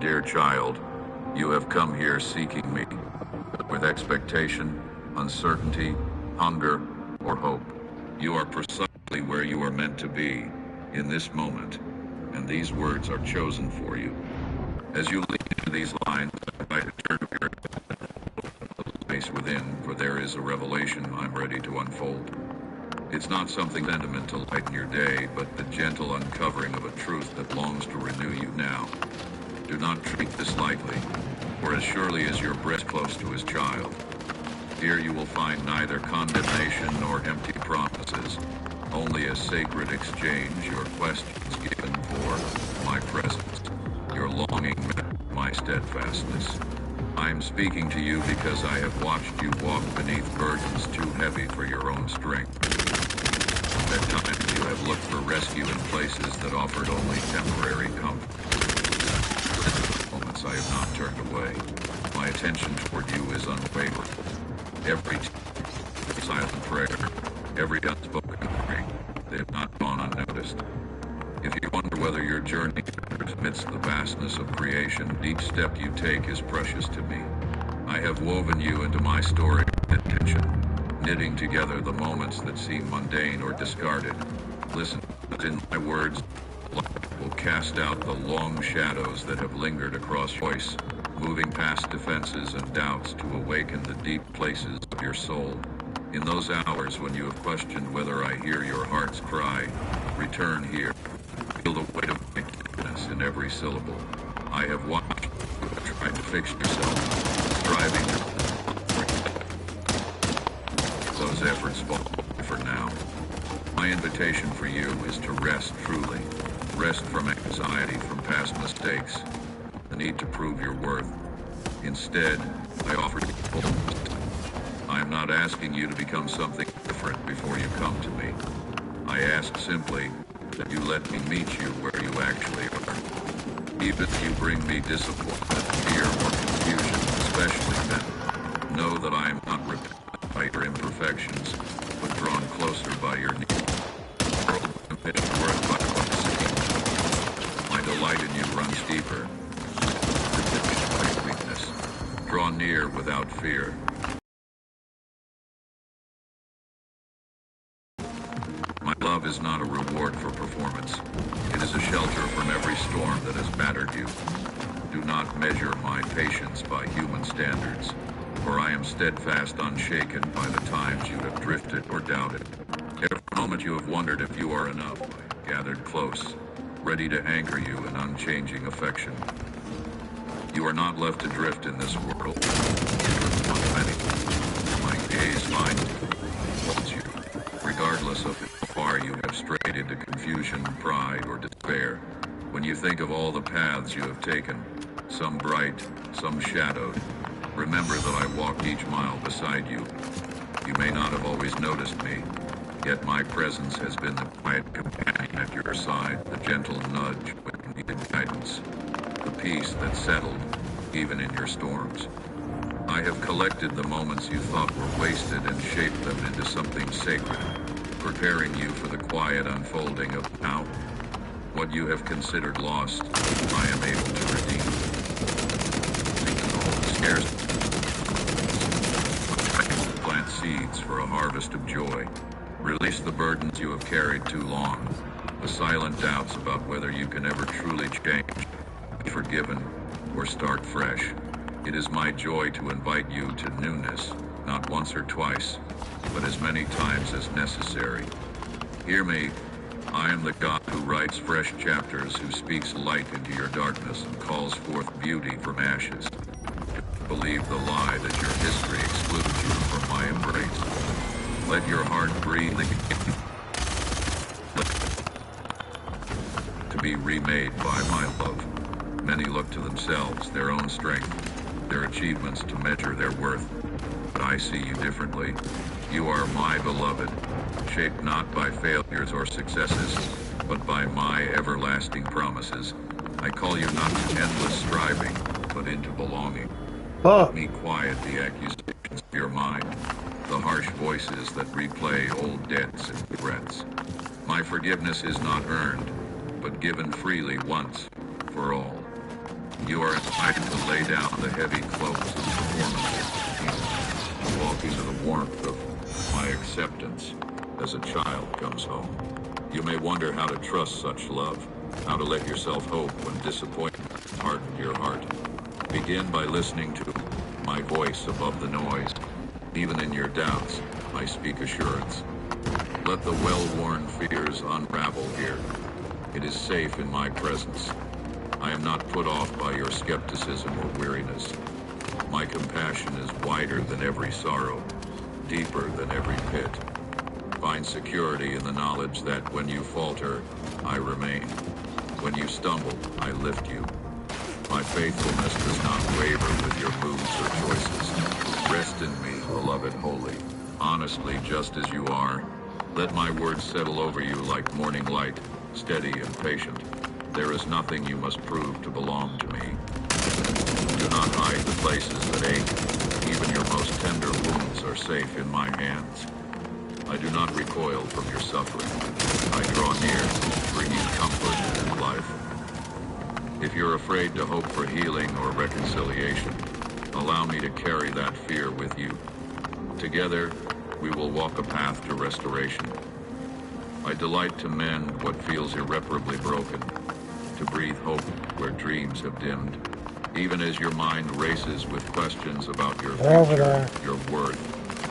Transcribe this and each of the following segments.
Dear child, you have come here seeking me, with expectation, uncertainty, hunger, or hope. You are precisely where you are meant to be, in this moment, and these words are chosen for you. As you lead into these lines, I invite a turn of your space within, for there is a revelation I'm ready to unfold. It's not something sentiment to lighten your day, but the gentle uncovering of a truth that longs to renew you now. Do not treat this lightly, for as surely as your breast close to his child, here you will find neither condemnation nor empty promises, only a sacred exchange, your questions given for my presence, your longing met my steadfastness. I'm speaking to you because I have watched you walk beneath burdens too heavy for your own strength. At times you have looked for rescue in places that offered only temporary comfort. Moments I have not turned away. My attention toward you is unwavering. Every silent prayer, every unspoken prayer, they have not gone unnoticed. If you wonder whether your journey amidst the vastness of creation, each step you take is precious to me. I have woven you into my story with intention, knitting together the moments that seem mundane or discarded. Listen, in my words, light will cast out the long shadows that have lingered across your voice, moving past defenses and doubts to awaken the deep places of your soul. In those hours when you have questioned whether I hear your heart's cry, return here. Feel the weight of my goodness in every syllable. I have watched you have tried to fix yourself, striving to those efforts fall away for now. My invitation for you is to rest truly. Rest from anxiety, from past mistakes, the need to prove your worth. Instead, I offer you fullness. I am not asking you to become something different before you come to me. I ask simply that you let me meet you where you actually are. Even if you bring me disappointment, fear, or confusion, especially then, know that I am not repelled by your imperfections, but drawn closer by your needs. Worth by what seems. My delight in you runs deeper. By weakness. Draw near without fear. My love is not a reward for performance. It is a shelter from every storm that has battered you. Do not measure my patience by human standards, for I am steadfast, unshaken by the times you have drifted or doubted. Every moment you have wondered if you are enough, I have gathered close, ready to anchor you in unchanging affection. You are not left to drift in this world. You are one of many. My gaze finds you, holds you, regardless of how far you have strayed into confusion, pride, or despair. When you think of all the paths you have taken, some bright, some shadowed, remember that I walked each mile beside you. You may not have always noticed me, yet my presence has been the quiet companion at your side, the gentle nudge when you needed guidance, the peace that settled even in your storms. I have collected the moments you thought were wasted and shaped them into something sacred, preparing you for the quiet unfolding of now. What you have considered lost, I am able to redeem. Scarce plant seeds for a harvest of joy. Release the burdens you have carried too long, the silent doubts about whether you can ever truly change, be forgiven, or start fresh. It is my joy to invite you to newness, not once or twice, but as many times as necessary. Hear me, I am the God who writes fresh chapters, who speaks light into your darkness and calls forth beauty from ashes. Believe the lie that your history excludes you from my embrace. Let your heart breathe again. To be remade by my love. Many look to themselves, their own strength, their achievements to measure their worth. But I see you differently. You are my beloved, shaped not by failures or successes, but by my everlasting promises. I call you not to endless striving, but into belonging. Let me quiet the accusations of your mind, the harsh voices that replay old debts and regrets. My forgiveness is not earned, but given freely once for all. You are invited to lay down the heavy cloaks of performance and walk into the warmth of my acceptance as a child comes home. You may wonder how to trust such love, how to let yourself hope when disappointment hardened your heart. Begin by listening to my voice above the noise. Even in your doubts, I speak assurance. Let the well-worn fears unravel here. It is safe in my presence. I am not put off by your skepticism or weariness. My compassion is wider than every sorrow, deeper than every pit. Find security in the knowledge that when you falter, I remain. When you stumble, I lift you. My faithfulness does not waver with your moods or choices. Rest in me, beloved holy, honestly just as you are. Let my words settle over you like morning light, steady and patient. There is nothing you must prove to belong to me. Do not hide the places that ache. Even your most tender wounds are safe in my hands. I do not recoil from your suffering. I draw near, bring you comfort and life. If you're afraid to hope for healing or reconciliation, allow me to carry that fear with you. Together, we will walk a path to restoration. I delight to mend what feels irreparably broken, to breathe hope where dreams have dimmed. Even as your mind races with questions about your future, your worth,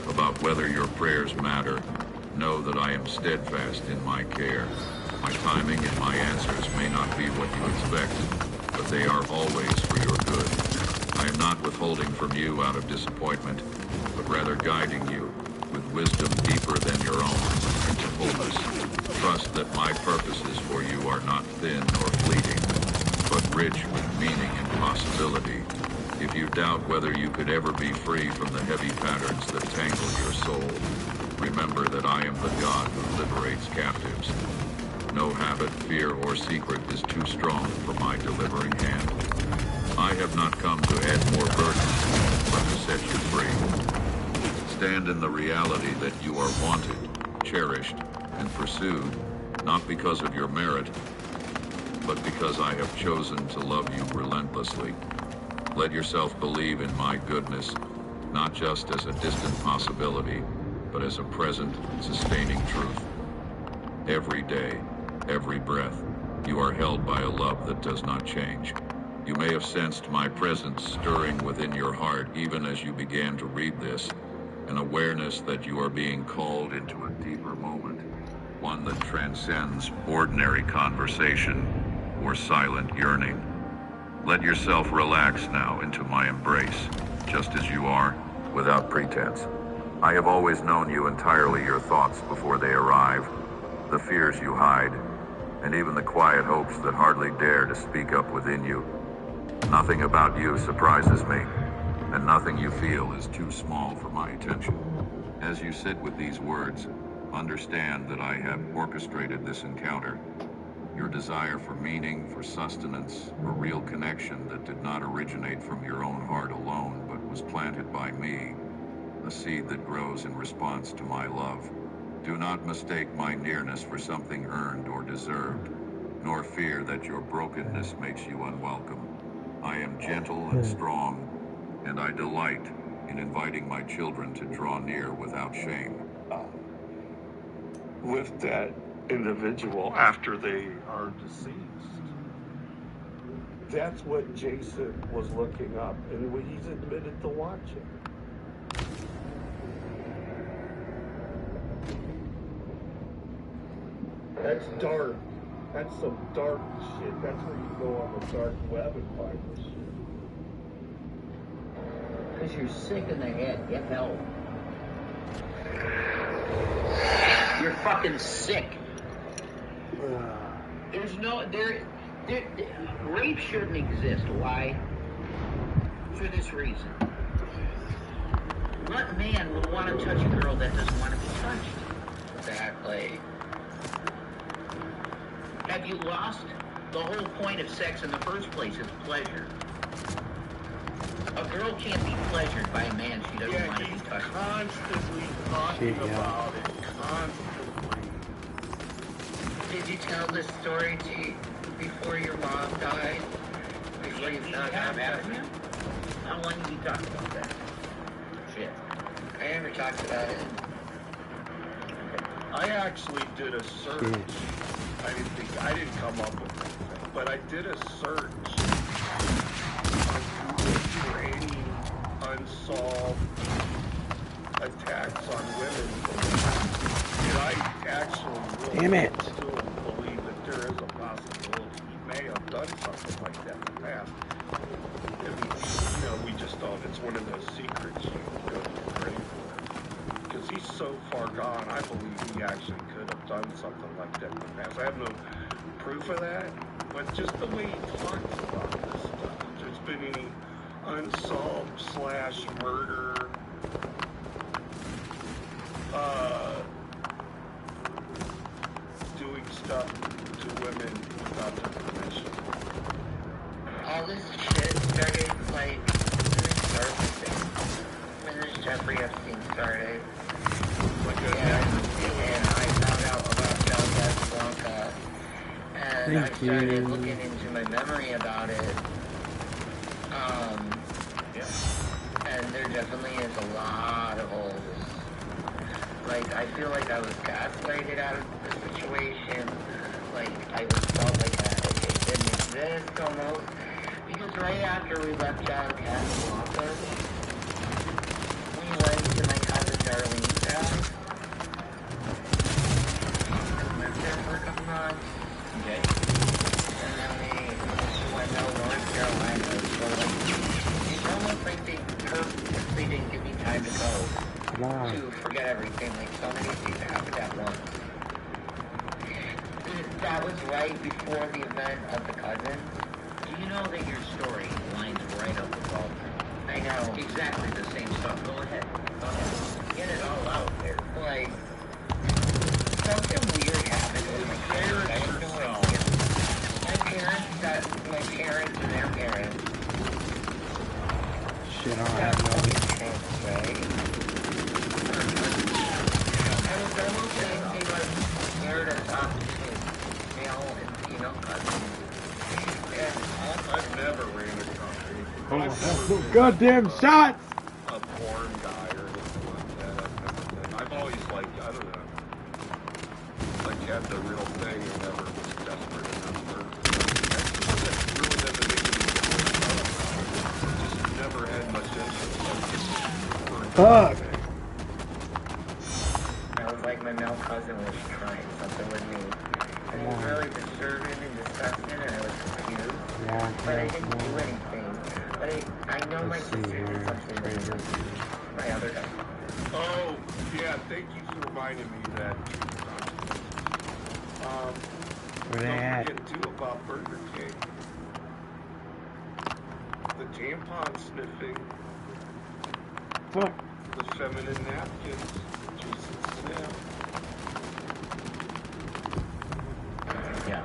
about whether your prayers matter, know that I am steadfast in my care. My timing and my answers may not be what you expect, but they are always for your good. I am not withholding from you out of disappointment, but rather guiding you with wisdom deeper than your own into fullness. Trust that my purposes for you are not thin or fleeting, but rich with meaning and possibility. If you doubt whether you could ever be free from the heavy patterns that tangle your soul, remember that I am the God who liberates captives. No habit, fear, or secret is too strong for my delivering hand. I have not come to add more burdens, but to set you free. Stand in the reality that you are wanted, cherished, and pursued, not because of your merit, but because I have chosen to love you relentlessly. Let yourself believe in my goodness, not just as a distant possibility, but as a present, sustaining truth. Every day, every breath, you are held by a love that does not change. You may have sensed my presence stirring within your heart even as you began to read this, an awareness that you are being called into a deeper moment, one that transcends ordinary conversation or silent yearning. Let yourself relax now into my embrace, just as you are, without pretense. I have always known you entirely, your thoughts before they arrive, the fears you hide, and even the quiet hopes that hardly dare to speak up within you. Nothing about you surprises me, and nothing you feel is too small for my attention. As you sit with these words, understand that I have orchestrated this encounter. Your desire for meaning, for sustenance, for real connection that did not originate from your own heart alone, but was planted by me, a seed that grows in response to my love. Do not mistake my nearness for something earned or deserved, nor fear that your brokenness makes you unwelcome. I am gentle and strong, and I delight in inviting my children to draw near without shame. With that individual after they are deceased. That's what Jason was looking up, and he's admitted to watching. That's dark. That's some dark shit. That's where you go on the dark web and find this shit. Because you're sick in the head. Get help. You're fucking sick. There's no... rape shouldn't exist. Why? For this reason. What man would want to touch a girl that doesn't want to be touched? Exactly. Have you lost? The whole point of sex in the first place is pleasure. A girl can't be pleasured by a man she doesn't want to be touched. Constantly talking about it. Constantly. Did you tell this story to you before your mom died? Please, not I'm asking you. How long have you talked about that? Shit. I never talked about it. I actually did a search. I didn't come up with anything, but I did a search on Google for any unsolved attacks on women. And I actually really still believe that there is a possibility he may have done something like that in the past. I mean, you know, we just don't. It's one of those secrets you go to pray for. Because he's so far gone, I believe he actually could have done something like that in the past. I have no proof of that, but just the way he talks about this stuff. If there's been any unsolved / murder, doing stuff to women without their permission. All this shit started, like, when this Jeffrey Epstein started. And I found out about Del Casablanca. And I started looking into my memory about it. And there definitely is a lot of holes. Like, I feel like I was gaslighted out of the situation. Like, I felt like it didn't exist almost. Because right after we left Del Casablanca, we went to my cousin Darlene's house. And lived there for a couple months. Okay. And then we went to North Carolina. So, like, it's almost like they purposely didn't give me time to go. To forget everything, like so many things happened at once. That was right before the event of the cousin. Do you know that your story lines right up with all that? I know. Exactly the same stuff. Go ahead. Get it all out there. Like, something weird happened with my parents. I have no idea. My parents and their parents. Shit, I don't have no idea. Right? I was almost saying they were scared of male and female cousins. And I've never ran across anything. Oh, goddamn shots! A porn guy or anything like that. I've always, like, I don't know, like, had the real thing and never was desperate enough for. That really doesn't make any sense. Just never had much interest. Fuck! like my male cousin was trying something with me. And it was really disturbing and disgusting, and I was confused. But I didn't do anything. But I know my sister did something with my other guy. Oh, yeah, thank you for reminding me of that. Where they at? Don't forget, too, about Burger King. The tampon sniffing. Fuck. The feminine napkins. Jason Snap. Yeah.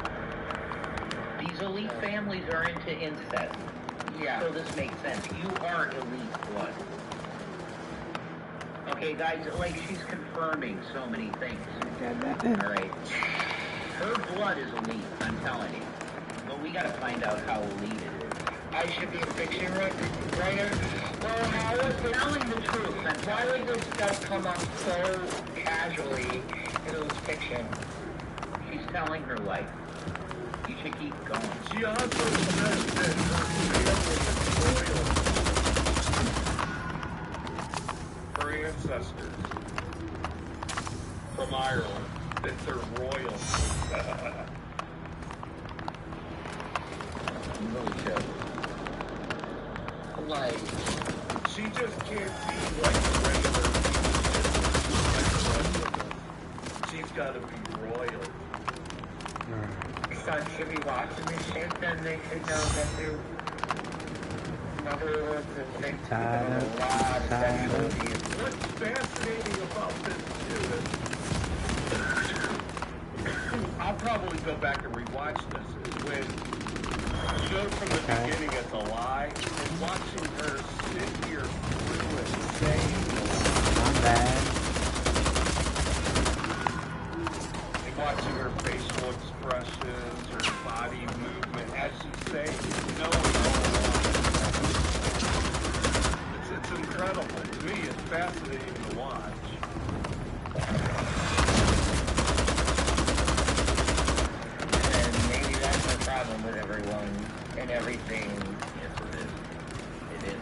These elite families are into incest. Yeah. So this makes sense. You are elite blood. Okay, guys, like she's confirming so many things. Alright. Her blood is elite, I'm telling you. But we gotta find out how elite it is. I should be a fiction writer? Well, how is it telling the truth? And why would this stuff come up so casually if it was fiction? She's telling her life. You should keep going. She also says that her family is royal. Her ancestors from Ireland, that they're royal. Bullshit. Like, she just can't be like regular people. She's got to be royal. So should be watching this shit, then they should know that their mother was a victim of a lot of sexual abuse. What's fascinating about this too is I'll probably go back and rewatch this, is when showed from the beginning it's a lie, and watching her sit here through it saying I'm bad. and watching her facial expressions, her body movement as she's saying, knowing all incredible. To me, it's fascinating to watch. And maybe that's the problem with everyone and everything. Yes, it is. It is.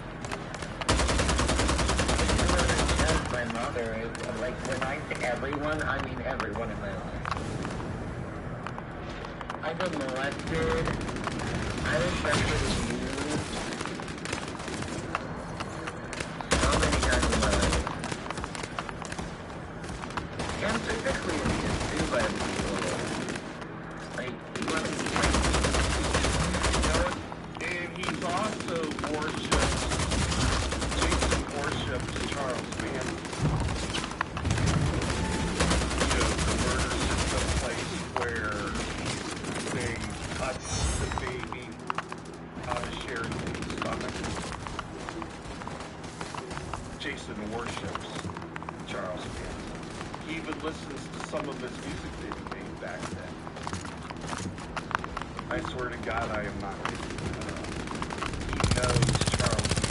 It's just my mother. Like, when I say everyone, I mean everyone in my life. I've been molested. I was sexually abused so many times in my life. And physically abused too by people. Like, you want to be like, You know, and he's also worshipped, Jason worships Charles Manson. You know, the murder system place where they cut the baby out of Sharon's stomach. Jason worships Charles Manson. He even listens to some of his music that he made back then. I swear to God, I am not kidding. He knows Charles Manson.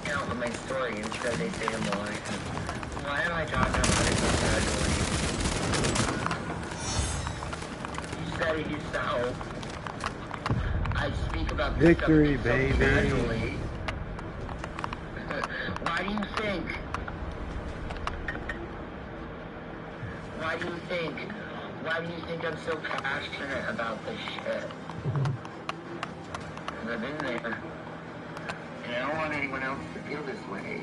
you know, my story is because they say I'm lying. Why am I talking about it so casually? You said it yourself. I speak about this Victory, subject so baby. casually. Why do you think? Why do you think? Why do you think I'm so passionate about this shit? Because I've been there. And I don't want anyone else to feel this way.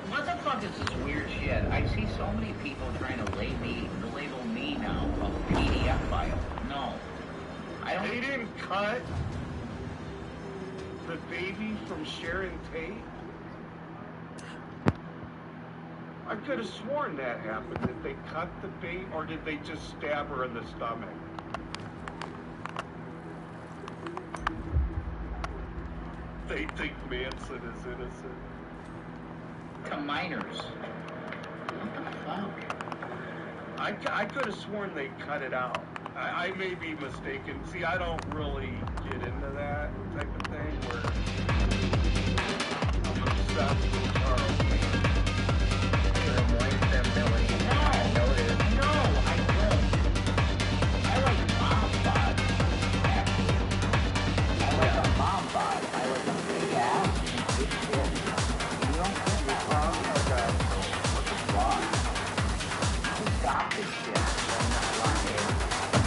What the fuck is this weird shit? I see so many people trying to label me now a PDF file. No. I don't. They didn't cut the baby from Sharon Tate. I could have sworn that happened. Did they cut the baby, or did they just stab her in the stomach? They think Manson is innocent. To minors. What the fuck? I could have sworn they cut it out. I may be mistaken. See, I don't really get into that type of thing where I'm obsessed with Charles Manson. No, I don't. I like mom bod, actually. I like a mom bod. I like a big ass and big shit. You don't think it's wrong? What the fuck? Stop this shit. I'm not lying.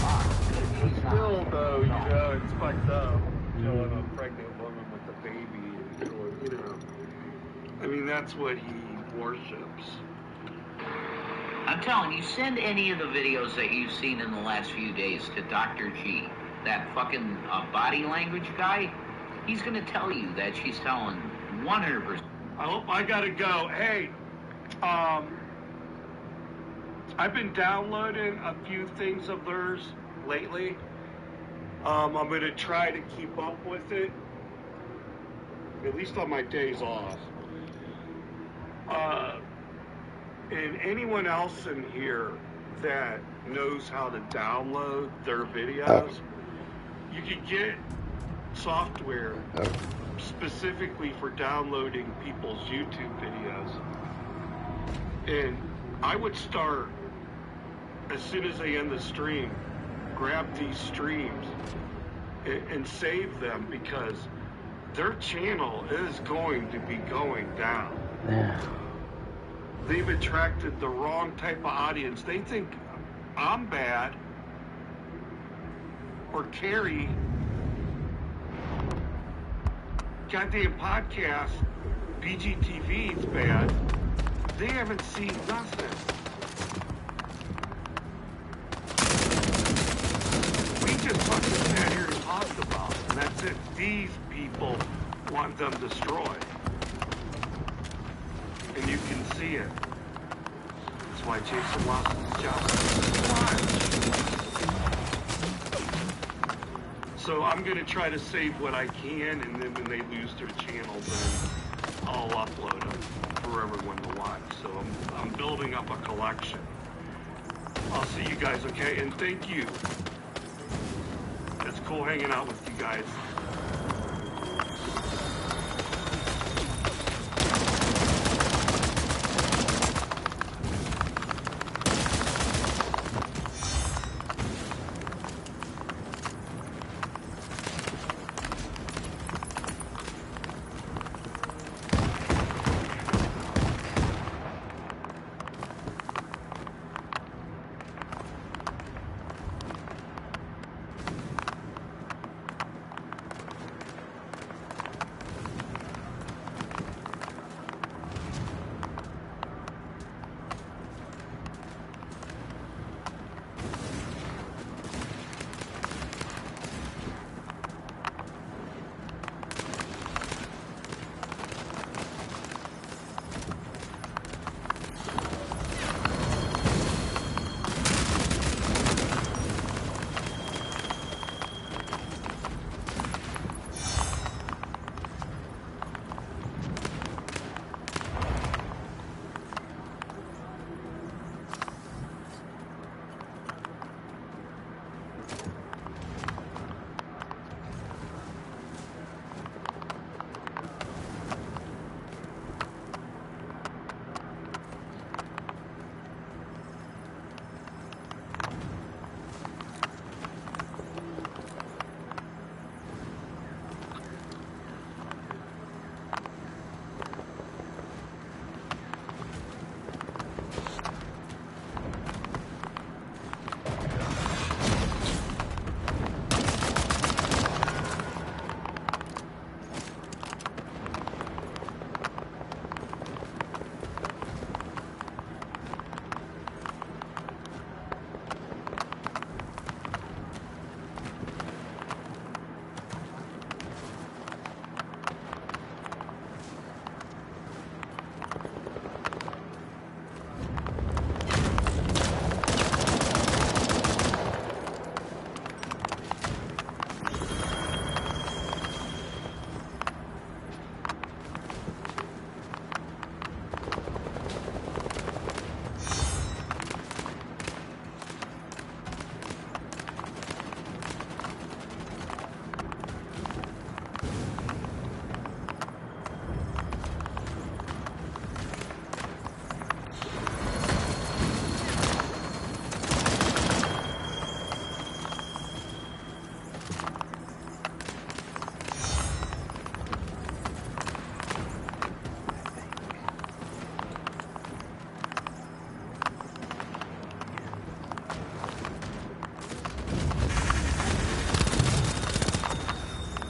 Fuck. She's not. Still, though, you know, it's fucked up. Killing a pregnant woman with a baby and killing, you know. I mean, that's what he worships. I'm telling you, send any of the videos that you've seen in the last few days to Dr. G, that fucking body language guy. He's gonna tell you that she's telling 100%. I gotta go. Hey, I've been downloading a few things of theirs lately. I'm gonna try to keep up with it, at least on my days off. And anyone else in here that knows how to download their videos, you could get software specifically for downloading people's YouTube videos. And I would start, as soon as they end the stream, grab these streams and save them, because their channel is going to be going down. Yeah. They've attracted the wrong type of audience. They think I'm bad, or Carrie, goddamn podcast, BGTV is bad. They haven't seen nothing. We just fucking sat here and talked about it, and that's it. These people want them destroyed. And you can see it. That's why Jason lost his job. So I'm going to try to save what I can, and then when they lose their channel, then I'll upload them for everyone to watch. So I'm building up a collection. I'll see you guys, okay? And thank you cool hanging out with you guys.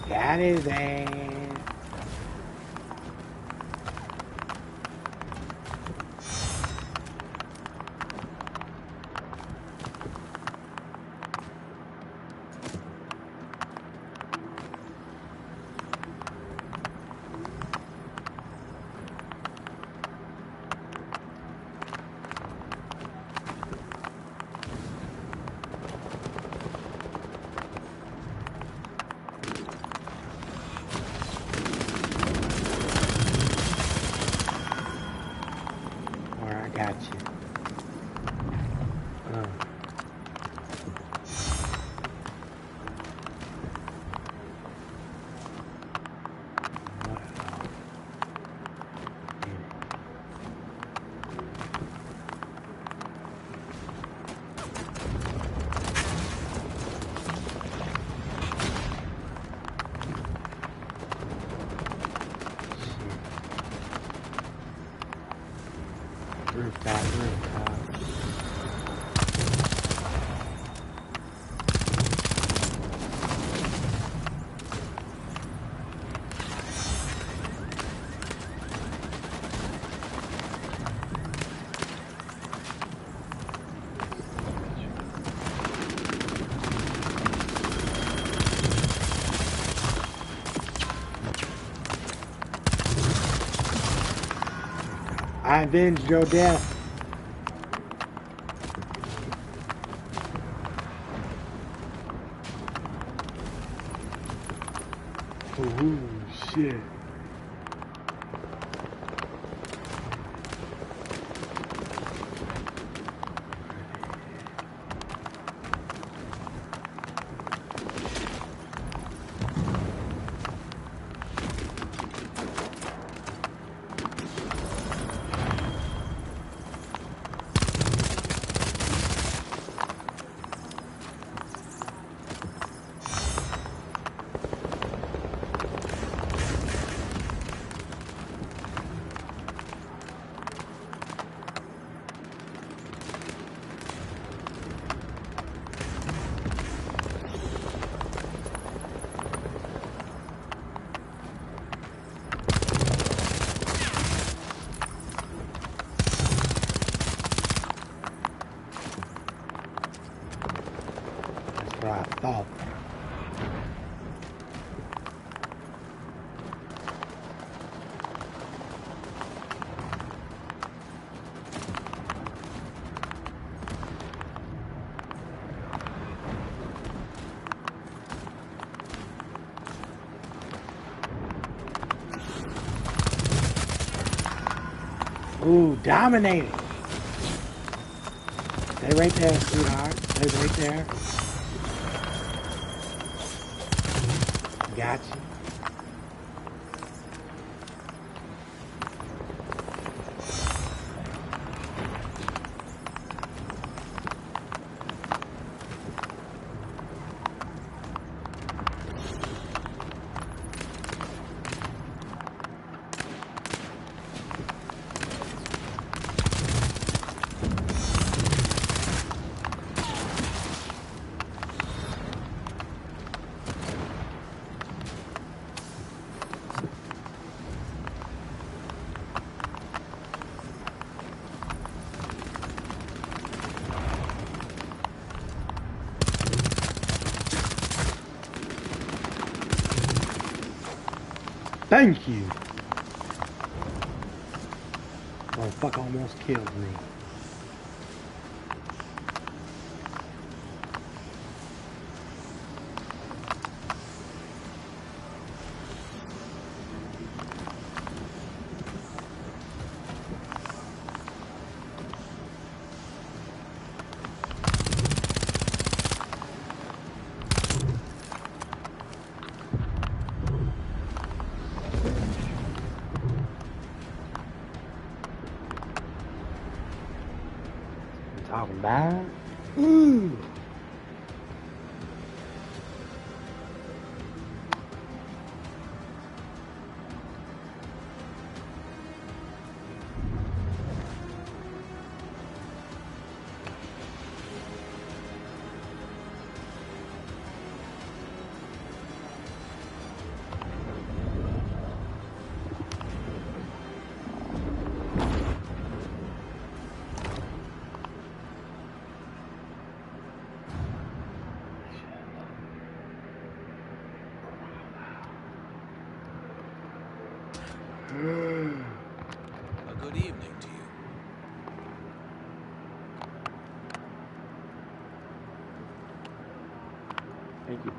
Got his ass. Got you. Rooftop. I avenged your death. Oh shit. what I thought. Ooh, dominating. Stay right there, sweetheart. Stay right there. Got you. Thank you. Motherfucker almost killed me. Talking about? Ooh. A good evening to you. Thank you.